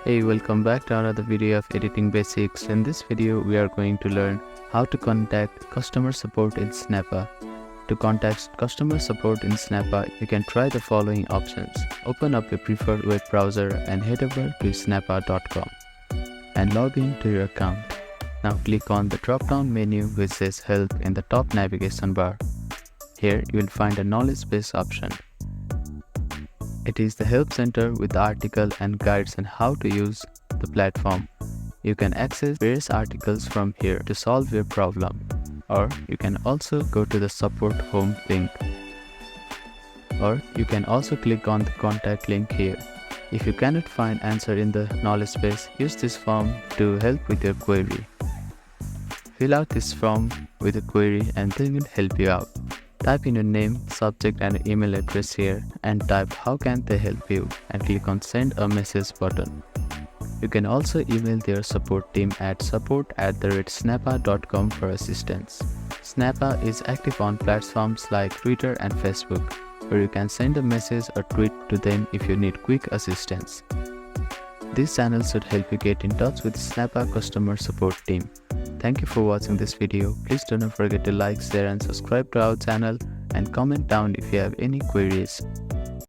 Hey, welcome back to another video of editing basics. In this video, we are going to learn how to contact customer support in Snappa. To contact customer support in Snappa, you can try the following options. Open up your preferred web browser and head over to snappa.com and log in to your account. Now click on the drop-down menu which says Help in the top navigation bar. Here you will find a knowledge base option. It is the help center with the article and guides on how to use the platform. You can access various articles from here to solve your problem, or you can also go to the support home link, or you can also click on the contact link here. If you cannot find answer in the knowledge base, use this form to help with your query. Fill out this form with a query and they will help you out. Type in your name, subject and email address here and type how can they help you and click on send a message button. You can also email their support team at support@snappa.com for assistance. Snappa is active on platforms like Twitter and Facebook, where you can send a message or tweet to them if you need quick assistance. This channel should help you get in touch with Snappa customer support team. Thank you for watching this video. Please do not forget to like, share and subscribe to our channel and comment down if you have any queries.